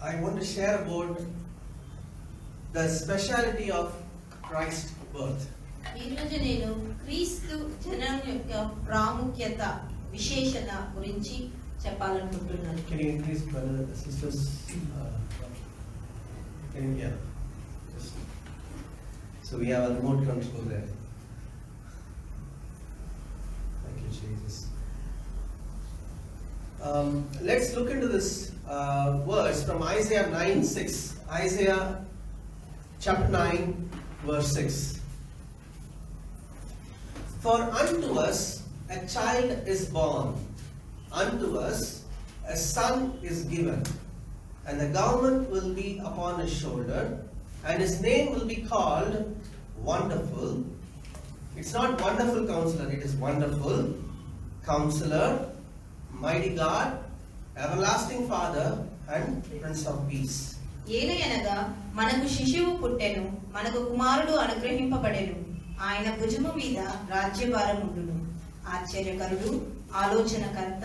I want to share about the speciality of Christ's birth. ఈరోజు నేను క్రీస్తు జననం యొక్క ప్రాముఖ్యత విశేషత గురించి చెప్పాలనుకుంటున్నాను. Can you increase brothers and sisters? Can you hear? So we have a remote control there. Thank you, Jesus. Let's look into this verse from Isaiah 9:6. Isaiah chapter 9, verse 6. For unto us a child is born, unto us a son is given, and the government will be upon his shoulder, and his name will be called Wonderful. It's not Wonderful Counselor, it is Wonderful Counselor, Mighty God, Everlasting Father, and Prince of Peace. ఏలయనగా మనకు శిశువు పుట్టెను, మనకు కుమారుడు అనుగ్రహింపబడెను, ఆయన భుజము మీద రాజ్యభారం ఉండును. ఆశ్చర్యకరుడు, ఆలోచనకర్త,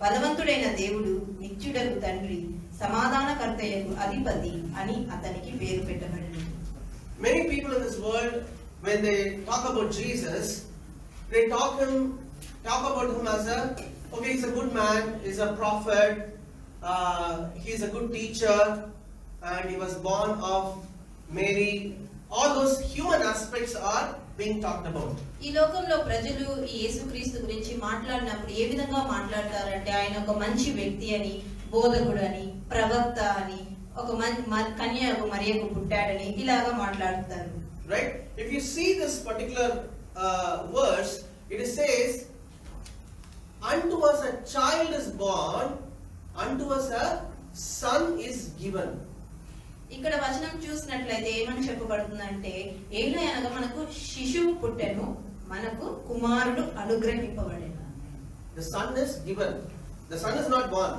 బలవంతుడైన దేవుడు, నిత్యుడగు తండ్రి, సమాధానకర్తయగు అధిపతి అని అతనికి పేరు పెట్టబడెను. Many people in this world, when they talk about Jesus, they talk about him as he's a good man, he's a prophet, he's a good teacher, and he was born of Mary. All those human aspects are being talked about. ఈ లోకంలో ప్రజలు ఈ యేసుక్రీస్తు గురించి మాట్లాడినప్పుడు ఏ విధంగా మాట్లాడతారంటే ఆయన ఒక మంచి వ్యక్తి అని, బోధకుడు అని, ప్రవక్త అని, ఒక కన్యకు మరియకు పుట్టాడని ఇలాగా మాట్లాడుతారు. Right? If you see this particular verse, it says, unto us a child is born, unto us a son is given. ఇక్కడ వచనం చూసినట్లయితే ఏమని చెప్పబడుతుందంటే, ఏలే అనగా మనకు శిశువు పుట్టెను, మనకు కుమారుడు అనుగ్రహింపబడెను. The son is given. The son is not born.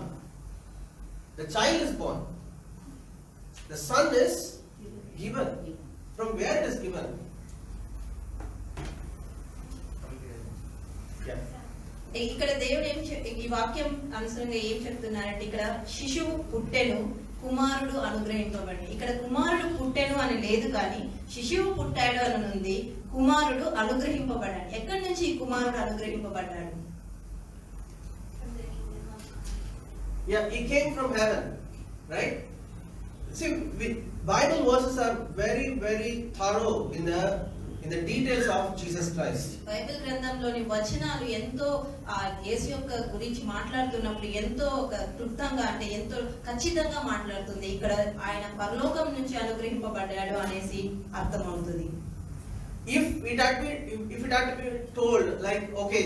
The child is born. The son is given. From where it is given? Yeah. ఇక్కడ దేవుడు ఈ వాక్యం అనుసరంగా ఏం చెప్తున్నారంటే, ఇక్కడ శిశువు పుట్టెను, కుమారుడు అనుగ్రహింపబడి. ఇక్కడ కుమారుడు పుట్టెను అని లేదు, కానీ శిశువు పుట్టాడు అని ఉంది, కుమారుడు అనుగ్రహింపబడ్డాడు. ఎక్కడి నుంచి ఈ కుమారుడు అనుగ్రహింపబడ్డాడు? Yeah, he came from heaven, right? See, Bible verses are very, very thorough in the details of Jesus Christ. Bible గ్రంథంలోని వచనాలు ఎంతో యేసు యొక్క గురించి మాట్లాడుతున్నప్పుడు ఎంతో క్లుప్తంగా, అంటే ఎంతో ఖచ్చితంగా మాట్లాడుతుంది. ఇక్కడ ఆయన పరలోకం నుంచి అనుగ్రహింపబడ్డాడు అనేసి అర్థమవుతుంది. If it had to be told like, okay,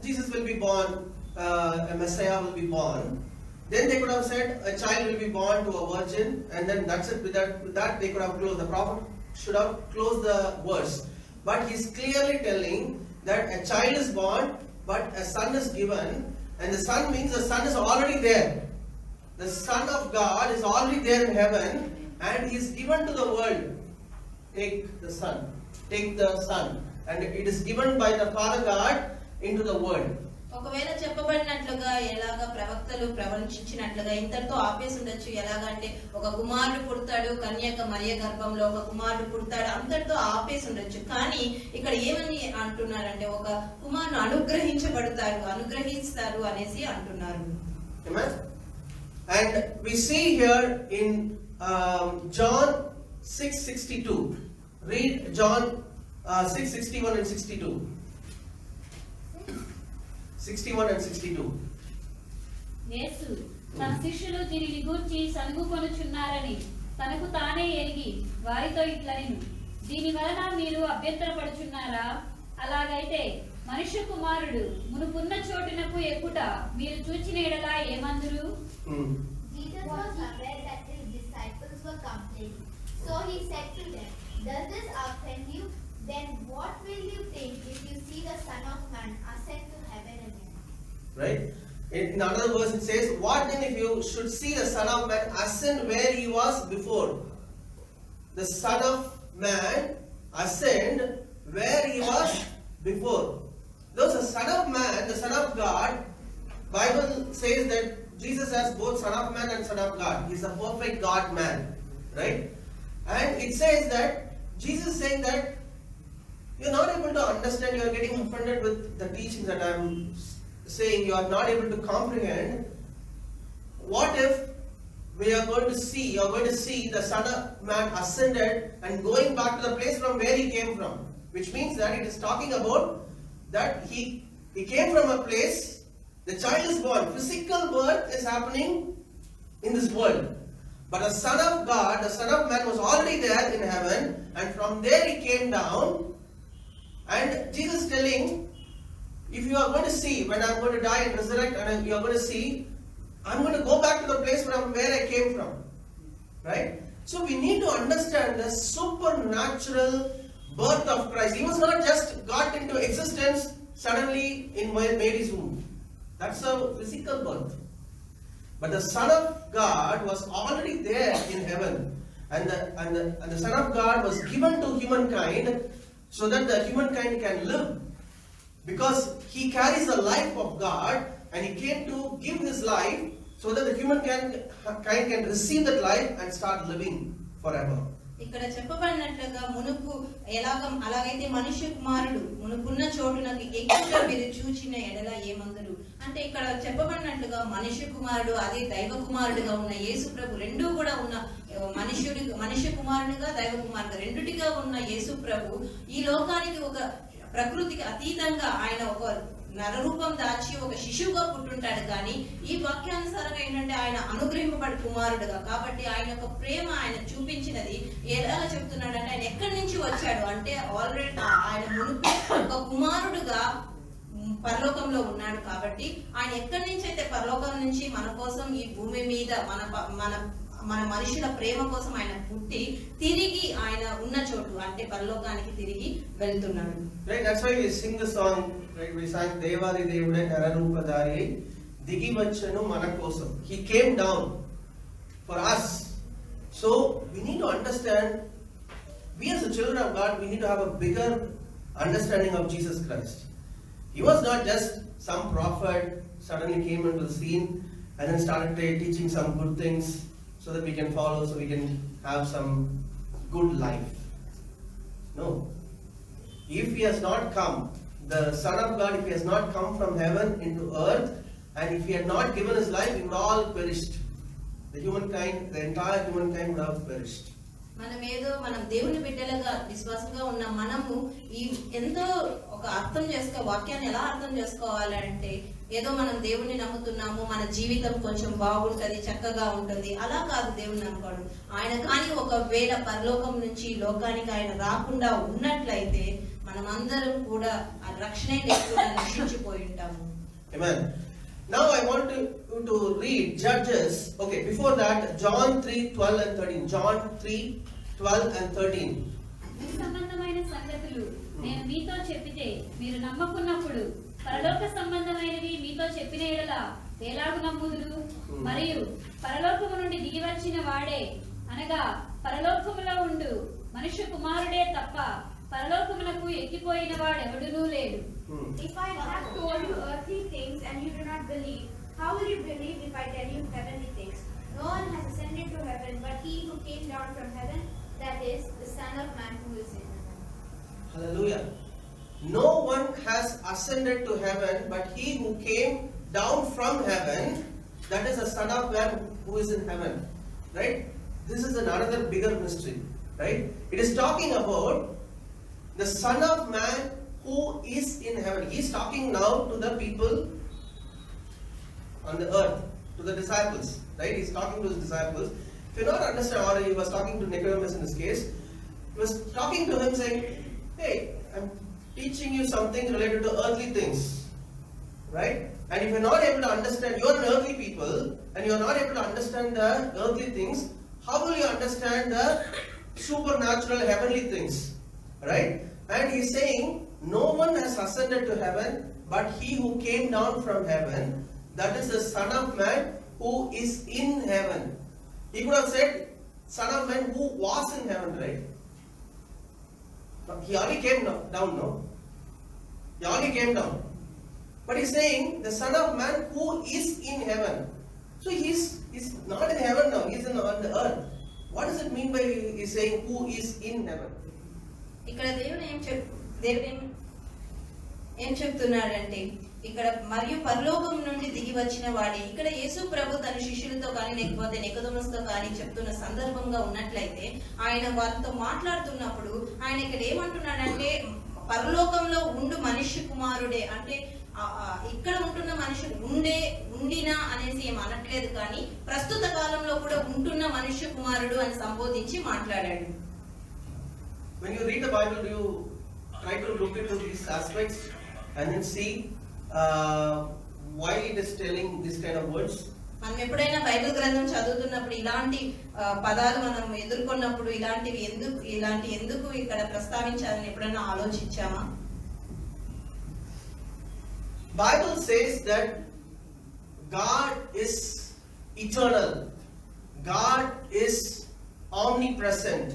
Jesus will be born, a Messiah will be born, then they could have said a child will be born to a virgin, and then that's it. With that they could have closed. The prophet should have closed the verse. But he's clearly telling that a child is born, but a son is given, and the son means the son is already there. The Son of God is already there in heaven, and he is given to the world. Take the son, and it is given by the Father God into the world. ఒకవేళ చెప్పబడినట్లుగా ఎలాగా ప్రవక్తలు ప్రవచించినట్లుగా ఇంతటితో ఆపేసి ఉండొచ్చు. ఎలాగంటే ఒక కుమారుడు పుడతాడు, కన్యక మరియ గర్భంలో ఒక కుమారుడు పుడతాడు, అంతటితో ఆపేసి ఉండొచ్చు. కానీ ఇక్కడ ఏమని అంటున్నారంటే, ఒక కుమారుడు అనుగ్రహిస్తారు అనేసి అంటున్నారు. Amen. And we see here in John 6:62. Read John 6:61 and 62. 61 and 62. యేసు తన శిష్యులు దీనిని గూర్చి సనుగుకొనుచున్నారని తనకు తానే ఎరిగి వారితో ఇట్లనెను, దీని వలన మీరు అభ్యంతరపడుచున్నారా? అలాగైతే మనుష్య కుమారుడు మునుపున్న చోటునకు ఎక్కుట మీరు చూచిన ఎడల ఏమందురు? Jesus was aware that his disciples were complaining. So he said to them, does this offend you? Then what will you think if you see the Son of Man ascend to heaven again? Right? In another verse it says, what then if you should see the Son of Man ascend where he was before? The Son of Man ascend where he was before. Those the Son of Man, the Son of God, Bible says that Jesus as both Son of Man and Son of God. He is a perfect God man, right? And it says that Jesus is saying that you are not able to understand, you are getting offended with the teachings that I am saying, you are not able to comprehend. What if you are going to see the Son of Man ascended and going back to the place from where he came from? Which means that it is talking about that he came from a place, the child is born, physical birth is happening in this world. But the Son of God, the Son of Man was already there in heaven, and from there he came down. And Jesus is telling, if you are going to see, when I am going to die and resurrect, and you are going to see, I am going to go back to the place from where I came from. Right? So we need to understand the supernatural birth of Christ. He was not just got into existence suddenly in Mary's womb. That's a physical birth. But the Son of God was already there in heaven. And the Son of God was given to humankind so that the humankind can live. Because he carries the life of God, and he came to give his life so that the humankind can receive that life and start living forever. ఇక్కడ చెప్పబడినట్లుగా మునుపు అలాగైతే మనుష్య కుమారుడు మునుకున్న చోటునకు ఎక్కువగా మీరు చూచిన ఎడల ఏమందరు అంటే ఇక్కడ చెప్పబడినట్లుగా మనుష్య కుమారుడు అదే దైవ కుమారుడుగా ఉన్న యేసు ప్రభు రెండూ కూడా ఉన్న మనుష్య కుమారునిగా దైవ కుమారుడుగా రెండుటిగా ఉన్న యేసు ప్రభు ఈ లోకానికి ఒక ప్రకృతికి అతీతంగా ఆయన ఒక నరరూపం దాచి ఒక శిశువుగా పుట్టుంటాడు. కానీ ఈ వాక్యానుసారంగా ఏంటంటే ఆయన అనుగ్రహింపబడి కుమారుడుగా, కాబట్టి ఆయన యొక్క ప్రేమ ఆయన చూపించినది ఎలా చెప్తున్నాడంటే ఆయన ఎక్కడి నుంచి వచ్చాడు అంటే ఆల్రెడీ ఆయన మునుపు ఒక కుమారుడుగా పరలోకంలో ఉన్నాడు. కాబట్టి ఆయన ఎక్కడి నుంచి అయితే పరలోకం నుంచి మన కోసం ఈ భూమి మీద మన మనుషుల ప్రేమ కోసం ఆయన పుట్టి తిరిగి ఆయన ఉన్న చోటు అంటే పరలోకానికి తిరిగి వెళ్తున్నాడు. Right, that's why we sing the song, right? We sang Devadi Devude Nararupadari Digi Vachanu Mana Kosam. He came down for us. So we need to understand, we as the children of God, we need to have a bigger understanding of Jesus Christ. He was not just some prophet suddenly came into the scene and then started teaching some good things so that we can follow, so we can have some good life. No. If he has not come, the Son of God, if he has not come from heaven into earth, and if he had not given his life, we would all perished. The entire humankind would have perished. మనం దేవుని బిడ్డలుగా విశ్వాసంగా ఉన్న మనము ఈ ఎంతో ఒక అర్థం వాక్యాన్ని ఎలా అర్థం చేసుకోవాలంటే ఏదో మనం దేవుణ్ణి నమ్ముతున్నాము, మన జీవితం కొంచెం బాగుంటది, చక్కగా ఉంటుంది, అలా కాదు దేవుని నమ్ముకోవడం. ఆయన కానీ ఒకవేళ పరలోకం నుంచి లోకానికి ఆయన రాకుండా ఉన్నట్లయితే మనమందరం కూడా ఆ రక్షణ లేకుండా నశించిపోయి ఉంటాము. Amen. Now I want to read Judges. Okay, before that, John 3:12 and 13. John 3:12 and 13. ఈ సంబంధమైన సంగతులు నేను మీతో చెప్పితే మీరు నమ్మకున్నప్పుడు పరలోక సంబంధమైనవి మీతో చెప్పిన యెడల ఎలాగు నమ్ముదురు? మరియు పరలోకము నుండి దిగి వచ్చిన వాడే అనగా పరలోకములో ఉండు మనుష్య కుమారుడే తప్ప పరలోకమునకు ఎక్కిపోయిన వాడెవడునూ లేడు. If I have told you earthly things and you do not believe, how will you believe if I tell you heavenly things? No one has ascended to heaven but he who came down from heaven, that is, the Son of Man who is in heaven. Hallelujah. No one has ascended to heaven but he who came down from heaven, that is the Son of Man who is in heaven. Right? This is another bigger mystery. Right? It is talking about the Son of Man who is in heaven. He is talking now to the people on the earth, to the disciples. Right? He is talking to his disciples. If you not understand, or he was talking to Nicodemus in this case, he was talking to him saying, hey, I am teaching you something related to earthly things. Right? And if you are not able to understand, you are an earthly people, and you are not able to understand the earthly things, how will you understand the supernatural heavenly things? Right? And he is saying, no one has ascended to heaven but he who came down from heaven, that is the Son of Man who is in heaven. He could have said Son of Man who was in heaven, right? But he already came down, no? He already came down. But he's saying the Son of Man who is in heaven. So he's not in heaven now, he's on the earth. What does it mean by he's saying who is in heaven? ఇక్కడ దేవుడు ఏం చెప్తున్నాడంటే ఇక్కడ మరియు పరలోకం నుండి దిగి వచ్చిన వాడే. ఇక్కడ యేసు ప్రభు తన శిష్యులతో కానీ లేకపోతే నికోదేముతో కానీ చెప్తున్న సందర్భంగా ఉన్నట్లయితే ఆయన వారితో మాట్లాడుతున్నప్పుడు ఆయన ఇక్కడ ఏమంటున్నాడంటే పరలోకంలో ఉండు మనిషి కుమారుడే, అంటే ఇక్కడ ఉంటున్న మనుషులు ఉండినా అనేసి ఏం అనట్లేదు, కానీ ప్రస్తుత కాలంలో కూడా ఉంటున్న మనుష్య కుమారుడు అని సంబోధించి మాట్లాడాడు. When you read the Bible, do you try to look into these aspects and then see why it is telling this kind of words? మనం ఎప్పుడైనా బైబిల్ గ్రంథం చదువుతున్నప్పుడు ఇలాంటి పదాలు మనం ఎదుర్కొన్నప్పుడు ఇలాంటివి ఎందుకు ఇక్కడ ప్రస్తావించాలని ఎప్పుడైనా ఆలోచించామా? Bible says that God is eternal. God is omnipresent.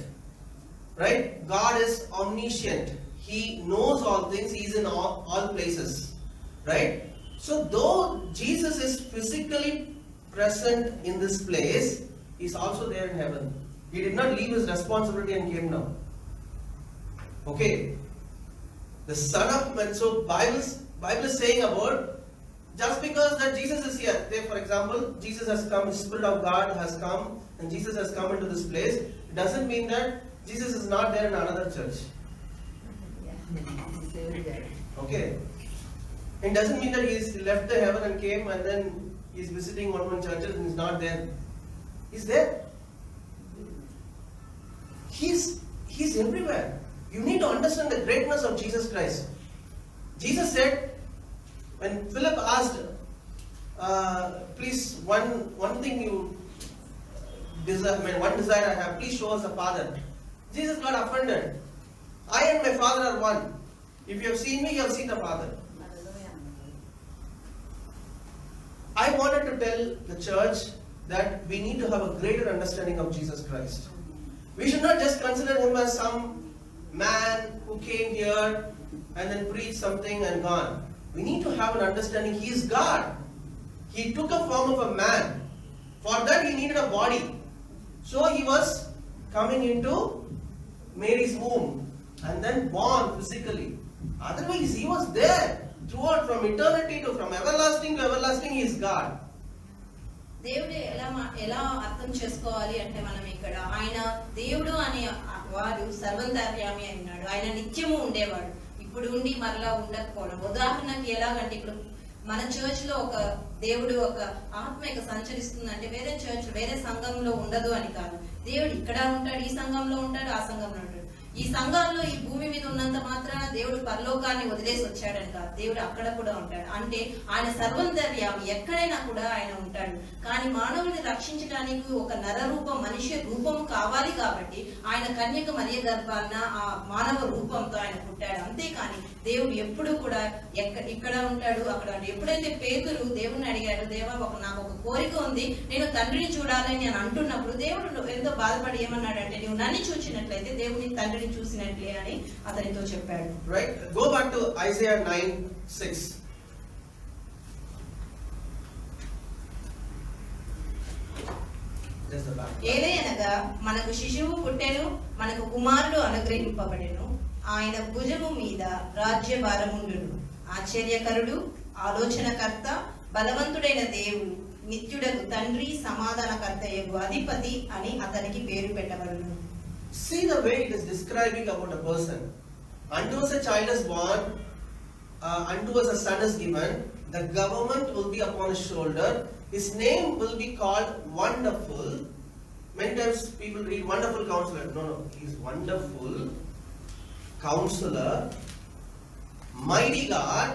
Right? God is omniscient. He knows all things. He is in all places. Right? So though Jesus is physically present in this place, he is also there in heaven. He did not leave his responsibility and came down. Okay? The Son of Man. So Bible is saying about just because that Jesus is here. Say for example, Jesus has come, the Spirit of God has come, and Jesus has come into this place. It doesn't mean that Jesus is not there in another church. Okay. It doesn't mean that he's left the heaven and came and then he's visiting one church and he's not there. He's there. He's everywhere. You need to understand the greatness of Jesus Christ. Jesus said, when Philip asked, please, one thing you desire, one desire I have, please show us the Father. Jesus got offended. I and my Father are one. If you have seen me, you have seen the Father. I wanted to tell the church that we need to have a greater understanding of Jesus Christ. We should not just consider him as some man who came here and then preached something and gone. We need to have an understanding he is God. He took a form of a man. For that he needed a body. So he was coming into Mary's womb and then born physically. Otherwise he was there throughout, from eternity to from everlasting to everlasting. He is God. దేవుడు ఎలా అర్థం చేసుకోవాలి అంటే మనం ఇక్కడ ఆయన దేవుడు అనే వాడు సర్వంతర్యామి అన్నాడు. ఆయన నిత్యము ఉండేవాడు, ఇప్పుడు ఉండి మరలా ఉండకపోవడం. ఉదాహరణకి ఎలాగంటే ఇప్పుడు మన చర్చ్ లో ఒక దేవుడు ఒక ఆత్మ ఇక సంచరిస్తుందంటే వేరే చర్చ్ వేరే సంఘంలో ఉండదు అని కాదు. దేవుడు ఇక్కడ ఉంటాడు, ఈ సంఘంలో ఉంటాడు, ఆ సంఘంలో ఉంటాడు. ఈ సంఘాల్లో ఈ భూమి మీద ఉన్నంత మాత్రాన దేవుడు పరలోకాన్ని వదిలేసి వచ్చాడని కాదు, దేవుడు అక్కడ కూడా ఉంటాడు. అంటే ఆయన సర్వంతర్యామి, ఎక్కడైనా కూడా ఆయన ఉంటాడు. కానీ మానవుని రక్షించడానికి ఒక నర రూపం, మనిషి రూపం కావాలి కాబట్టి ఆయన కన్యక మరియ గర్భాన ఆ మానవ రూపంతో ఆయన పుట్టాడు. అంతేకాని దేవుడు ఎప్పుడు కూడా ఇక్కడ ఉంటాడు అక్కడ. ఎప్పుడైతే పేతురు దేవుడిని అడిగాడు, దేవా నాకు ఒక కోరిక ఉంది, నేను తండ్రిని చూడాలని నేను అంటున్నప్పుడు దేవుడు ఎంతో బాధపడి ఏమన్నాడంటే, నువ్వు నన్ను చూసినట్లయితే దేవుని తండ్రిని చూసినట్లే అని అతనితో చెప్పాడు. Right? Go back to Isaiah 9:6. ఏలయనగా మనకు శిశువు పుట్టెను, మనకు కుమారుడు అనుగ్రహింపబడెను, ఆయన భుజము మీద రాజ్యభారముండును. ఆశ్చర్యకరుడు, ఆలోచనకర్త, బలవంతుడైన దేవుడు, నిత్యుడగు తండ్రి, సమాధానకర్తయగు అధిపతి అని అతనికి పేరు పెట్టబడును. See the way it is describing about a person. Unto us a child is born, unto us a son is given, the government will be upon his shoulder, his name will be called Wonderful. Many times people read Wonderful Counselor. No, he is Wonderful Counselor, Mighty God,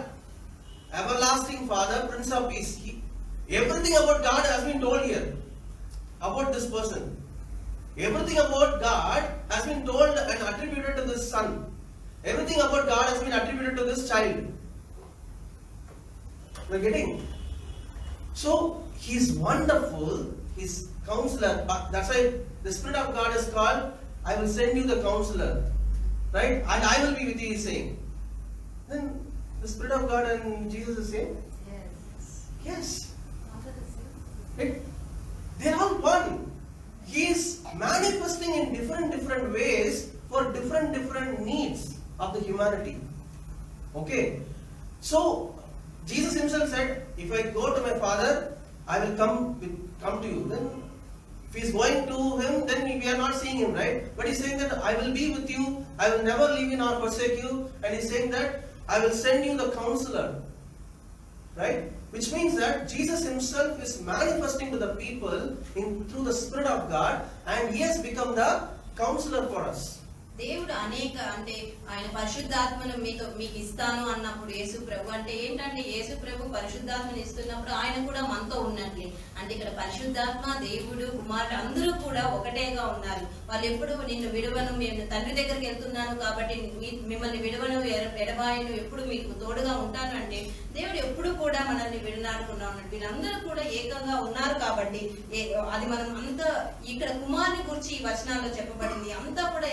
Everlasting Father, Prince of Peace. Everything about God has been told here, about this person. Everything about God has been told and attributed to this son. Everything about God has been attributed to this child. We're getting? So, he's wonderful, he's counselor. That's why the Spirit of God is called, I will send you the counselor. Right? And I will be with you, he's saying. Then, the Spirit of God and Jesus is saying? Yes. Yes. Right? of the humanity. Okay, so Jesus himself said, if I go to my Father, I will come to you. Then if he's going to him, then we are not seeing him, right? But he's saying that I will be with you, I will never leave you nor forsake you, and he's saying that I will send you the counselor, right? Which means that Jesus himself is manifesting to the people through the Spirit of God, and he has become the counselor for us. దేవుడు అనేక అంటే ఆయన పరిశుద్ధాత్మను మీకు ఇస్తాను అన్నప్పుడు యేసు ప్రభు అంటే ఏంటంటే యేసు ప్రభు పరిశుద్ధాత్మను ఇస్తున్నప్పుడు ఆయన కూడా మనతో ఉన్నట్లే. అంటే ఇక్కడ పరిశుద్ధాత్మ, దేవుడు, కుమారుడు అందరూ కూడా ఒకటేగా ఉన్నారు. వాళ్ళు ఎప్పుడు నిన్ను విడవను, నేను తండ్రి దగ్గరికి వెళ్తున్నాను కాబట్టి మిమ్మల్ని విడవను, ఎడబాయను, ఎప్పుడు మీకు తోడుగా ఉంటాను అంటే దేవుడు ఎప్పుడు కూడా మనల్ని విడనాడుకున్నా ఉన్నట్టు వీళ్ళందరూ కూడా ఏకంగా ఉన్నారు. కాబట్టి అది మనం అంత ఇక్కడ కుమారుని గురించి ఈ వచనాల్లో చెప్పబడింది. అంతా కూడా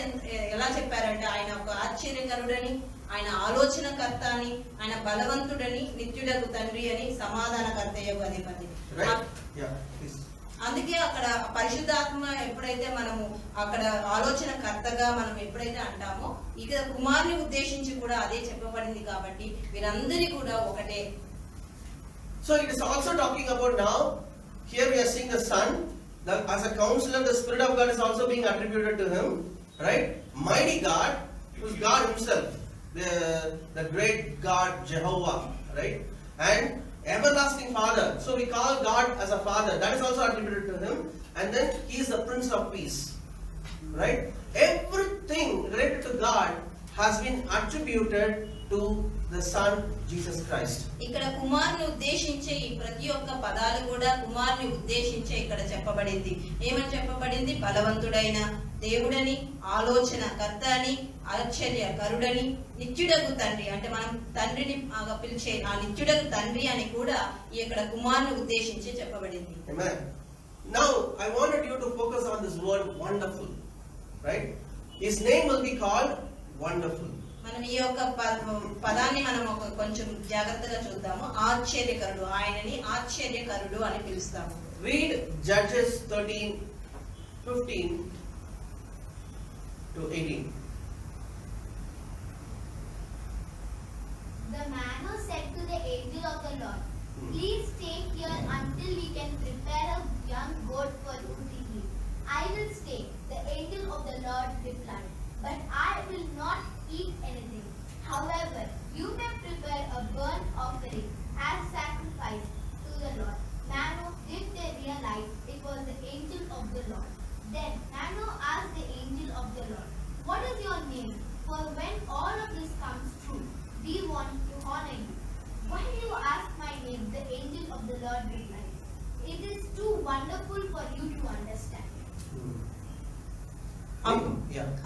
ఎలా చెప్పారంటే ఆయన ఒక ఆశ్చర్యకరుడని, ఆయన ఆలోచనకర్త అని, ఆయన బలవంతుడని, నిత్యుడకు తండ్రి అని, సమాధానకర్తయ్యకు అధిపతి. అందుకే అక్కడ పరిశుద్ధాత్మ ఎప్పుడైతే మనము అక్కడ ఆలోచనకర్తగా మనం ఎప్పుడైతే అంటామో ఇక్కడ కుమారుని ఉద్దేశించి కూడా అదే చెప్పబడింది. కాబట్టి వీరందరి కూడా ఒకటే. So it is also talking about now, here we are seeing the Son, as a counselor, the Spirit of God is also being attributed to him, right? Mighty God, who is God himself, the great God Jehovah, right? And everlasting Father. So we call God as a Father. That is also attributed to him. And then he is the Prince of Peace, right? Everything related to God has been attributed to the Son Jesus Christ. ఇక్కడ కుమారుని ఉద్దేశించే ఈ ప్రతి ఒక్క పదాలు కూడా కుమారుని ఉద్దేశించే ఇక్కడ చెప్పబడింది. ఏమని చెప్పబడింది? బలవంతుడైన దేవుడని, ఆలోచన కర్త అని, ఆశ్చర్యకరుడని, నిత్యుడకు తండ్రి అంటే మనం తండ్రిని పిలిచే ఆ నిత్యుడకు తండ్రి అని కూడా ఈ ఇక్కడ కుమారుని ఉద్దేశించి చెప్పబడింది. Amen. Now I wanted you to focus on this word wonderful, right? His name will be called wonderful. మనం ఈ యొక్క పదాన్ని మనం ఒక కొంచెం జాగ్రత్తగా చూద్దాము. ఆశ్చర్యకరుడు, ఆయనని ఆశ్చర్యకరుడు అని పిలుస్తాము. Read Judges 13:15 to 18. The man who said to the angel of the Lord, "Please stay here until we can prepare a young goat for you to eat. I will stay." The angel of the Lord replied, "But I will not eat anything. However, you may prepare a burnt offering as sacrifice to the Lord." Manoah did they realize it was the angel of the Lord. Then Manoah asked the angel of the Lord, "What is your name? For when all of this comes true, we want to honor you." "Why do you ask my name?" the angel of the Lord replied. "It is too wonderful for you to understand."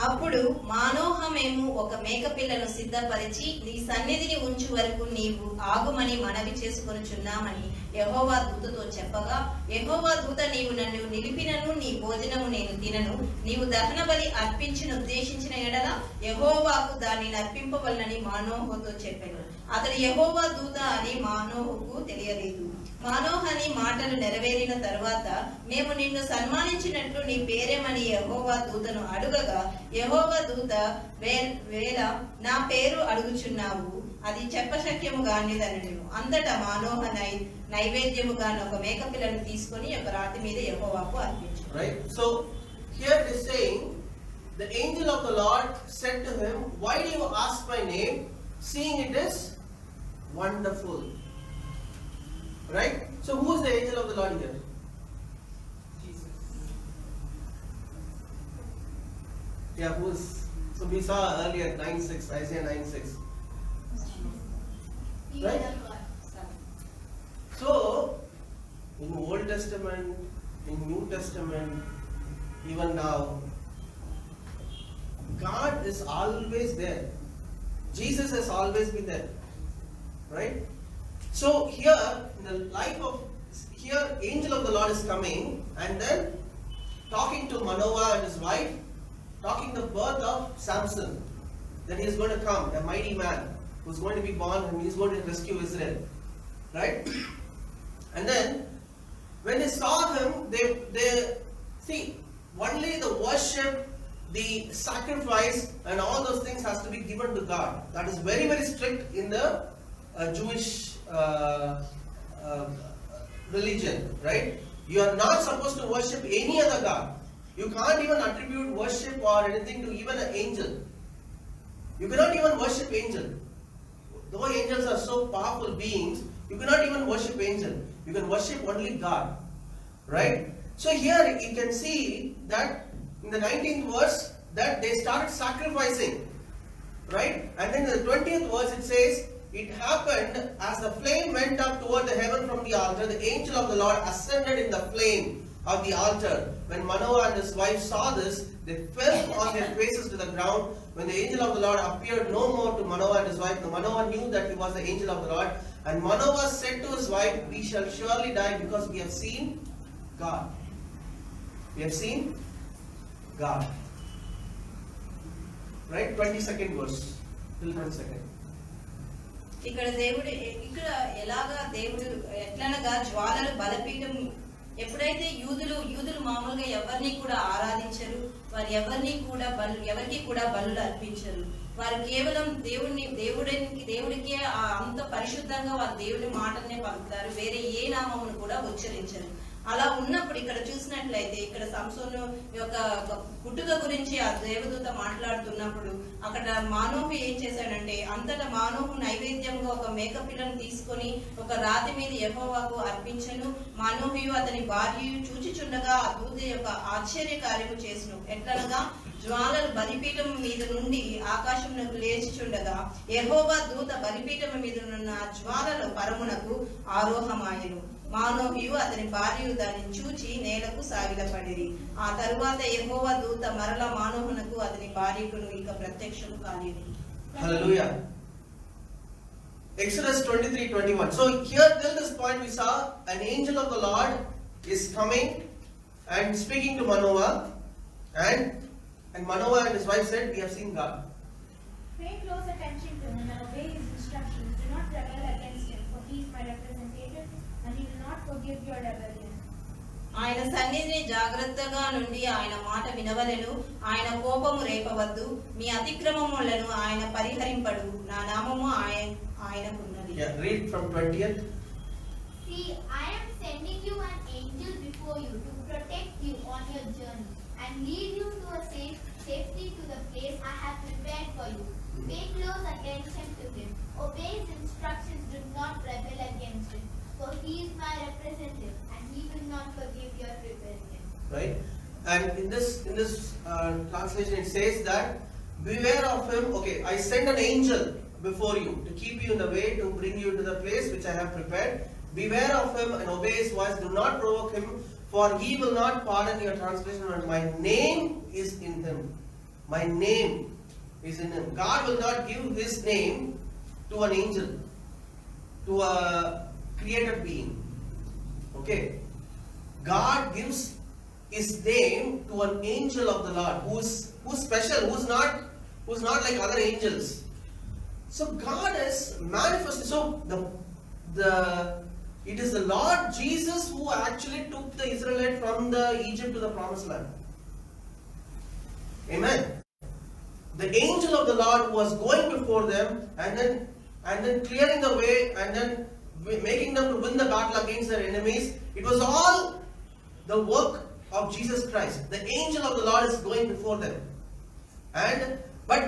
అప్పుడు మానోహమేము ఒక మేకపిల్లను సిద్ధపరిచి నీ సన్నిధిని ఉంచు వరకు నీవు ఆగుమని మనవి చేసుకొనుచున్నామని యెహోవా దూతతో చెప్పగా, యెహోవా దూత, నీవు నన్ను నిలిపినను నీ భోజనము నేను తినను. నీవు దహన బలి అర్పించిన ఉద్దేశించిన ఎడల యెహోవాకు దానిని అర్పింపవలనని మానోహుతో చెప్పాను. అతడు యెహోవా దూత అని మానోహుకు తెలియలేదు. మానోహని మాటలు నెరవేరిన తరువాత, మేము నిన్ను సన్మానించినట్లు నీ పేరేమని యెహోవా దూతను అడుగగా, యెహోవా దూత, వేళ నా పేరు అడుగుచున్నావు, అది చెప్పశక్యము కానిదనెను. అంతటా మానోహ నైవేద్యముగా ఒక మేకపిల్లను తీసుకొని ఒక రాతి మీద యెహోవాకు అర్పించాడు. Right? So here it is saying, the angel of the Lord said to him, "Why do you ask my name, seeing it is wonderful?" Right? So who is the angel of the Lord here? Jesus. Yeah, who is? So we saw earlier 9:6, Isaiah 9:6. Right? So in Old Testament, in New Testament, even now, God is always there. Jesus has always been there. Right? So here, in the life of, here angel of the Lord is coming and then talking to Manoah and his wife, talking the birth of Samson, that he is going to come, a mighty man who is going to be born and he is going to rescue Israel. Right? And then when they saw him, they see only the worship the sacrifice and all those things has to be given to God. That is very, very strict in the Jewish religion, right? You are not supposed to worship any other God. You can't even attribute worship or anything to even an angel. You cannot even worship angel. Though angels are so powerful beings, you cannot even worship angel. You can worship only God, right? So here you can see that in the 19th verse that they started sacrificing, right? And then in the 20th verse it says, it happened as the flame went up toward the heaven from the altar, the angel of the Lord ascended in the flame of the altar. When Manoah and his wife saw this, they fell on their faces to the ground. When the angel of the Lord appeared no more to Manoah and his wife, Manoah knew that he was the angel of the Lord. And Manoah said to his wife, we shall surely die because we have seen God. We have seen God. Right? 22nd verse. Till 22nd. ఇక్కడ ఎలాగా దేవుడు ఎట్లనగా జ్వాలలు బలిపీఠం ఎప్పుడైతే యూదులు మామూలుగా ఎవరిని కూడా ఆరాధించరు, వారు ఎవరికి కూడా బలులు అర్పించరు. వారు కేవలం దేవుడికి అంత పరిశుద్ధంగా వారు దేవుని మాటలనే పలుకుతారు, వేరే ఏ నామమును కూడా ఉచ్చరించరు. అలా ఉన్నప్పుడు ఇక్కడ చూసినట్లయితే ఇక్కడ సంసోను యొక్క పుట్టుక గురించి ఆ దేవదూత మాట్లాడుతున్నప్పుడు అక్కడ మానోహు ఏం చేశాడంటే, అంతటా మానోహు నైవేద్యంగా ఒక మేకపిల్లను తీసుకొని ఒక రాతి మీద యెహోవాకు అర్పించెను. మానోహు అతని భార్యయు చూచిచుండగా ఆ దూత యొక్క ఆశ్చర్యకార్యము చేసెను. ఎట్లనగా జ్వాలలు బలిపీఠం మీద నుండి ఆకాశమునకు లేచిచుండగా యెహోవా దూత బలిపీఠం మీద ఉన్న జ్వాలల పరమునకు ఆరోహమాయెను. మానోహు అతని భార్యయు దానిని చూచి నేలకు సాగిలపడిరి. ఆ తరువాత యెహోవా దూత మరల మానోహునకు అతని భార్యకును ఇక ప్రత్యక్షము కాలేదు. Hallelujah. Exodus 23:21. So here till this point we saw an angel of the Lord is coming and speaking to Manoah, and Manoah and his wife said, we have seen God. Pay close attention to him and obey his instructions. Do not rebel against him, for he is my representative, and he will not forgive your rebellion. ఆయన సన్నిధిని జాగ్రత్తగా నుండి ఆయన మాట వినవలెను. ఆయన కోపము రేపవద్దు. మీ అతిక్రమములను ఆయన పరిహరింపడు. నా నామము ఆయనకున్నది. Yeah, read from 20th. See, I am sending you an angel before you to protect you on your journey and lead you to a safety to the place I have prepared for you. Pay close attention to him. Obey his instructions. Do not rebel against him, for he is my representative, and he will not forgive your rebellion. Right? And in this translation it says that beware of him. Okay, I send an angel before you to keep you in the way, to bring you to the place which I have prepared. Beware of him and obey his voice. Do not provoke him, for he will not pardon your transgression. My name is in him. My name is in him. God will not give his name to an angel, to a created being. Okay? God gives his name to an angel of the Lord who's special, who's not like other angels. So God is manifested. So it is the Lord Jesus who actually took the Israelite from the Egypt to the promised land. Amen. The angel of the Lord was going before them and then clearing the way and then making them to win the battle against their enemies. It was all the work of Jesus Christ. The angel of the Lord is going before them. But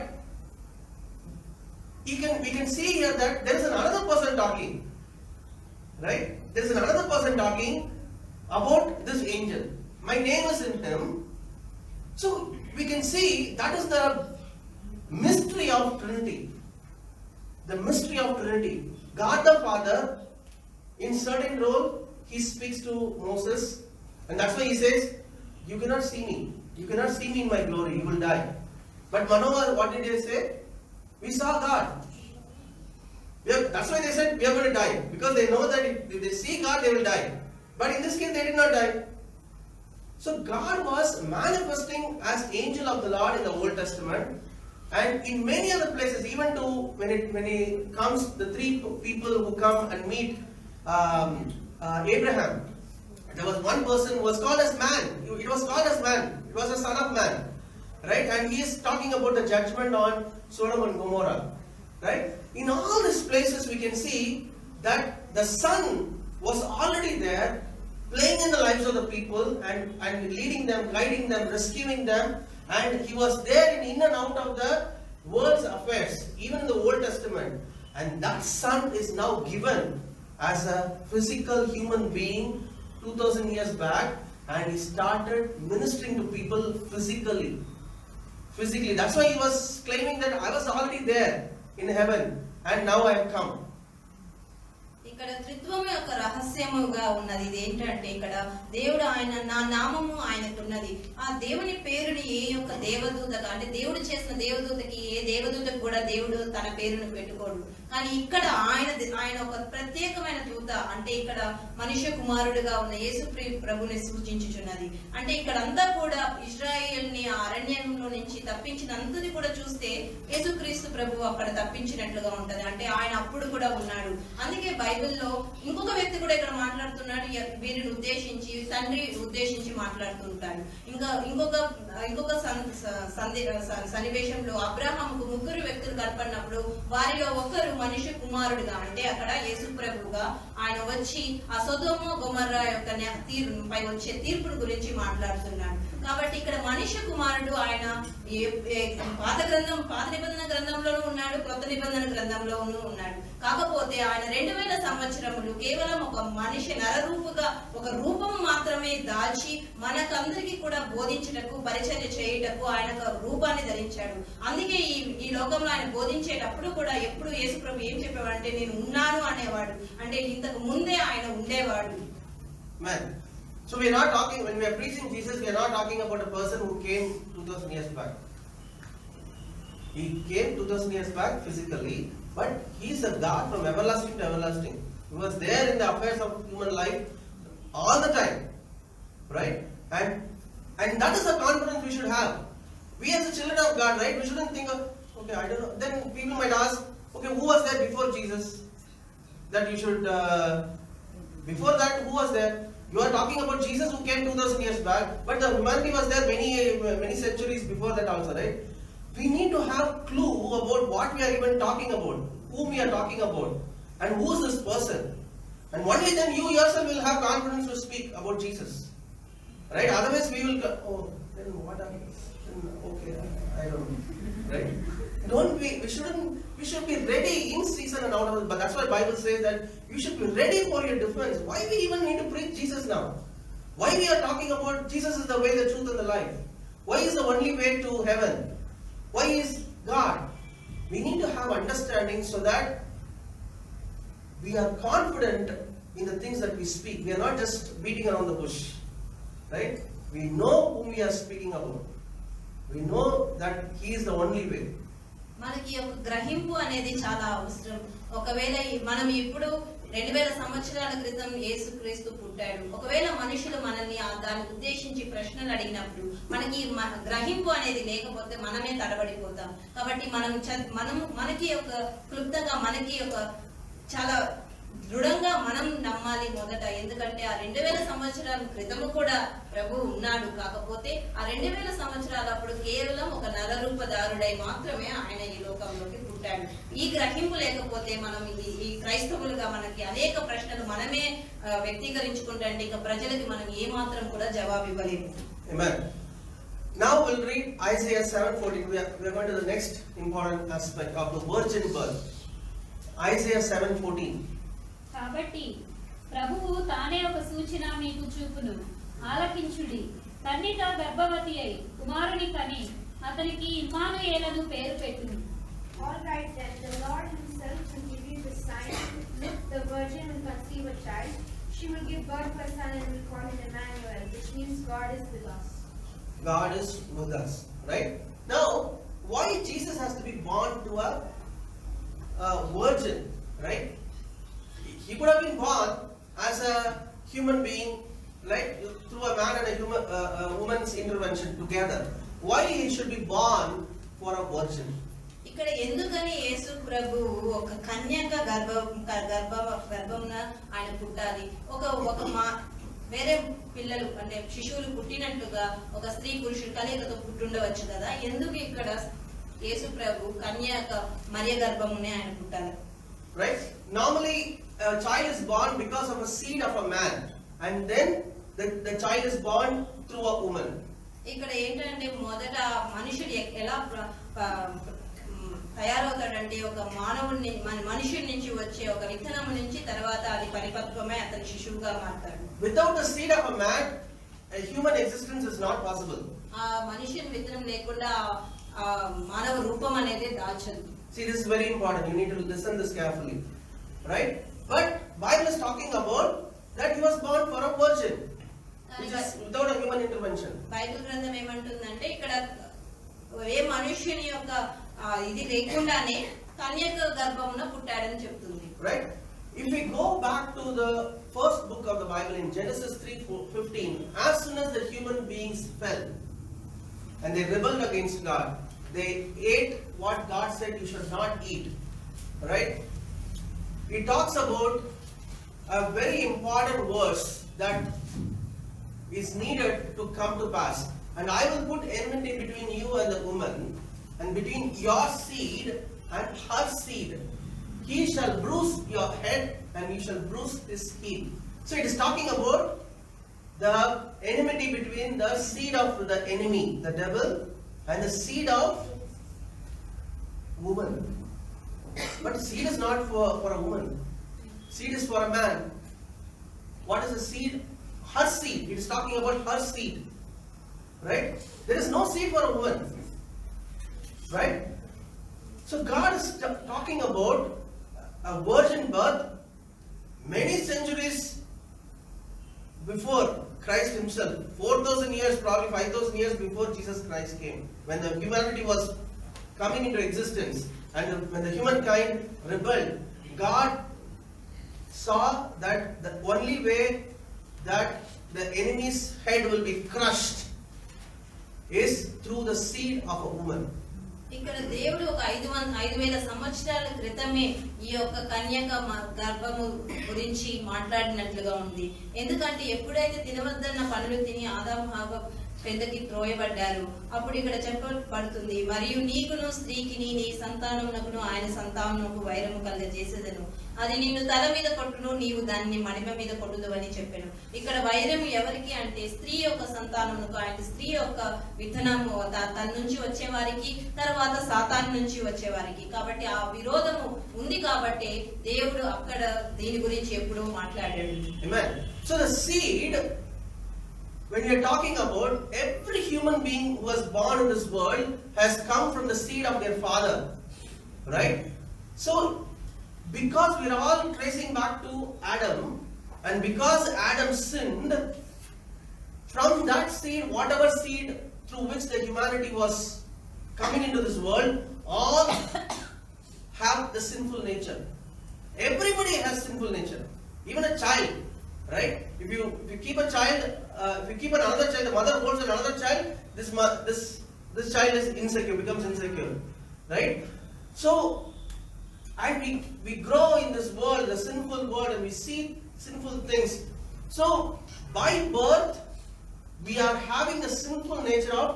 we can see here that there is another person talking. Right? There is another person talking about this angel. My name is in him. So we can see that is the mystery of Trinity. The mystery of Trinity. God the Father, in certain role, he speaks to Moses, and that's why he says, you cannot see me. You cannot see me in my glory. You will die. But Manoah, what did they say? We saw God. That's why they said we are going to die, because they know that if they see God, they will die. But in this case, they did not die. So God was manifesting as angel of the Lord in the Old Testament, and in many other places, even to when he comes, the three people who come and meet Abraham. There was one person who was called as man. It was called as man. It was a son of man. right? And he is talking about the judgment on Sodom and Gomorrah, right? In all these places we can see that the Son was already there, playing in the lives of the people and leading them, guiding them, rescuing them, and he was there in and out of the world's affairs, even in the Old Testament. And that Son is now given as a physical human being 2000 years back, and he started ministering to people physically. That's why he was claiming that I was already there in heaven and now I have come. ఇక్కడ త్రిత్వం యొక్క రహస్యముగా ఉన్నది. ఇది ఏంటంటే ఇక్కడ దేవుడు ఆయన నా నామము ఆయనకున్నది. ఆ దేవుని పేరుని ఏ యొక్క దేవదూతగా అంటే దేవుడు చేసిన దేవదూతకి ఏ దేవదూతకు కూడా దేవుడు తన పేరును పెట్టుకోడు. కానీ ఇక్కడ ఆయన ఒక ప్రత్యేకమైన దూత అంటే ఇక్కడ మనుష్య కుమారుడుగా ఉన్న యేసు ప్రభుని సూచించుచున్నది. అంటే ఇక్కడ అంతా కూడా ఇశ్రాయేల్ని ఆ అరణ్యంలో నుంచి తప్పించినంతది కూడా చూస్తే యేసుక్రీస్తు ప్రభు అక్కడ తప్పించినట్లుగా ఉంటది. అంటే ఆయన అప్పుడు కూడా ఉన్నాడు. అందుకే బైబిల్లో ఇంకొక వ్యక్తి కూడా ఇక్కడ మాట్లాడుతున్నాడు, వీరిని ఉద్దేశించి తండ్రి ఉద్దేశించి మాట్లాడుతుంటాడు. ఇంకొక సన్నివేశంలో అబ్రహాముకు 3 వ్యక్తులు కనపడినప్పుడు వారిలో ఒకరు మనుష్య కుమారుడుగా అంటే అక్కడ యేసు ప్రభువుగా ఆయన వచ్చి ఆ సొదొమ గొమొర్రా యొక్క పై వచ్చే తీర్పును గురించి మాట్లాడుతున్నాడు. కాబట్టి ఇక్కడ మనుష్య కుమారుడు ఆయన పాత నిబంధన గ్రంథంలోనూ ఉన్నాడు, కొత్త నిబంధన గ్రంథంలోనూ ఉన్నాడు. కాకపోతే ఆయన 2000 సంవత్సరములు కేవలం ఒక మనిషి నరరూపుగా ఒక రూపం మాత్రమే దాల్చి మనకందరికీ కూడా బోధించుటకు పరిచర్య చేయుటకు ఆయన రూపాన్ని ధరించాడు. అందుకే ఈ లోకంలో ఆయన బోధించేటప్పుడు కూడా ఎప్పుడు యేసు ప్రభు ఏం చెప్పేవాడు అంటే నేను ఉన్నాను అనేవాడు. అంటే ఇంతకు ముందే ఆయన ఉండేవాడు. So we are not talking, when we are preaching Jesus, we are not talking about a person who came 2000 years back. He came 2000 years back physically, but he is a God from everlasting to everlasting. He was there in the affairs of human life all the time, right? And that is the confidence we should have. We as the children of God, right? We shouldn't think of, okay, I don't know. Then people might ask, okay, who was there before Jesus? That you should, before that, who was there? You are talking about Jesus who came 2000 years back, but the humanity was there many centuries before that also, right? We need to have clue about what we are even talking about, whom we are talking about, and who is this person. And only then you yourself will have confidence to speak about Jesus, right? Otherwise we will go, oh, then what are we? Okay, I don't know, right? We should be ready in season and out of it. But that's why Bible says that you should be ready for your defense. Why we even need to preach Jesus now? Why we are talking about Jesus is the way, the truth and the life? Why is the only way to heaven? Why is God? We need to have understanding so that we are confident in the things that we speak. We are not just beating around the bush, right? We know whom we are speaking about. We know that He is the only way. మనకి ఒక గ్రహింపు అనేది చాలా అవసరం. ఒకవేళ మనం ఇప్పుడు 2000 సంవత్సరాల క్రితం యేసుక్రీస్తు పుట్టాడు. ఒకవేళ మనుషులు మనల్ని దాన్ని ఉద్దేశించి ప్రశ్నలు అడిగినప్పుడు మనకి గ్రహింపు అనేది లేకపోతే మనమే తడబడిపోతాం. కాబట్టి మనకి ఒక క్లుప్తంగా మనకి ఒక చాలా దృఢంగా మనం నమ్మాలి మొదట. ఎందుకంటే ఆ 2000 సంవత్సరాల క్రితము కూడా ప్రభు ఉన్నాడు. కాకపోతే ఆ 2000 సంవత్సరాలప్పుడు కేవలం ఒక నరరూపదారుడై మాత్రమే ఆయన ఈ లోకంలోకి పుట్టాడు. ఈ గ్రహింపు లేకపోతే మనం ఈ క్రైస్తవులుగా మనకి అనేక ప్రశ్నలు మనమే వ్యక్తీకరించుకుంటే ఇక ప్రజలకి మనం ఏ మాత్రం కూడా జవాబు ఇవ్వలేము. Amen. Now we'll read Isaiah 7:14. We are going to the next important aspect of the virgin birth. Isaiah 7:14. కాబట్టి ప్రభువు తానే ఒక సూచన మీకు చూపును, ఆలకించుడి. కన్నిక గర్భవతి అయి కుమారుని కని అతనికి ఇమ్మానుయేలను పేరు పెట్టును. All right then, the Lord Himself will give you the sign. Look, the virgin will conceive a child. She will give birth to a son and will call him Emmanuel, which means God is with us. God is with us, right? Now, why Jesus has to be born to a virgin, right? He could have been born as a human being, right, through a man and a woman's intervention together. Why he should be born for a virgin? ఇక్కడ ఎందుకని యేసు ప్రభు ఒక కన్యక గర్భమున ఆయన పుట్టాలి? వేరే పిల్లలు అంటే శిశువులు పుట్టినట్టుగా ఒక స్త్రీ పురుషుడు కలయికతో పుట్టుండవచ్చు కదా, ఎందుకు ఇక్కడ యేసు ప్రభు కన్యాక మరియ గర్భమునే ఆయన పుట్టాలి? Right? Normally, a child is born because of a seed of a man, and then the child is born through a woman. ఇక్కడ ఏంటంటే మొదట మనుషుడు ఎలా తయారవుతాడంటే ఒక మానవుడి మనుషుడి నుంచి వచ్చే ఒక విత్తనం నుంచి తర్వాత అది పరిపక్వమై అతని శిశువుగా మారుతాడు. Without the seed of a man, a human existence is not possible. ఆ మనుషుని విత్తనం లేకుండా ఆ మానవ రూపం అనేది దాల్చదు. See, this is very important. You need to listen this carefully, right? But Bible is talking about that he was born for a virgin, which is without a human intervention. Bible గ్రంథం ఏమంటుందంటే ఇక్కడ ఏ మనుష్యుని యొక్క ఇది లేకుండానే కన్యక గర్భమున పుట్టాడని చెప్తుంది. Right? If we go back to the first book of the Bible in Genesis 3:15, as soon as the human beings fell and they rebelled against God, they ate what God said you should not eat. Right? It talks about a very important verse that is needed to come to pass. And I will put enmity between you and the woman, and between your seed and her seed. He shall bruise your head, and you shall bruise his heel. So it is talking about the enmity between the seed of the enemy, the devil, and the seed of woman. But seed is not for a woman. Seed is for a man. What is the seed? Her seed. It is talking about her seed. Right? There is no seed for a woman. Right? So God is talking about a virgin birth many centuries before Christ himself. 4,000 years, probably 5,000 years before Jesus Christ came. When the humanity was coming into existence and when the humankind rebelled, God saw that the only way that the enemy's head will be crushed is through the seed of a woman. ఇక్కడ దేవుడు ఒక 5,000 సంవత్సరాల క్రితమే ఈ యొక్క కన్యక గర్భము గురించి మాట్లాడినట్లుగా ఉంది. ఎందుకంటే ఎప్పుడైతే తినవద్దన్న పనులు తిని ఆదాము హవ్వ పెద్దకి త్రోయబడ్డారు, అప్పుడు ఇక్కడ చెప్పబడుతుంది, మరియు నీకును స్త్రీకిని నీ సంతానమునకును ఆయన సంతానమునకు వైరము కలుగజేసేదను, అది నిన్ను తల మీద కొట్టును, నీవు దాన్ని మడిమ మీద కొట్టుదు అని చెప్పాను. ఇక్కడ వైరము ఎవరికి అంటే స్త్రీ యొక్క సంతానమునకు, ఆయన స్త్రీ యొక్క విత్తనము తన నుంచి వచ్చేవారికి, తర్వాత సాతాను నుంచి వచ్చేవారికి. కాబట్టి ఆ విరోధము ఉంది కాబట్టి దేవుడు అక్కడ దీని గురించి ఎప్పుడూ మాట్లాడాడు. Amen. So the seed, when we are talking about every human being who was born in this world has come from the seed of their father. Right? So because we are all tracing back to Adam, and because Adam sinned, from that seed, whatever seed through which the humanity was coming into this world, all have the sinful nature. Everybody has sinful nature. Even a child, right? If you keep a child, if you keep another child, the mother holds another child, this child is insecure, becomes insecure, right? So, and we grow in this world, the sinful world, and we see sinful things. So, by birth, we are having the sinful nature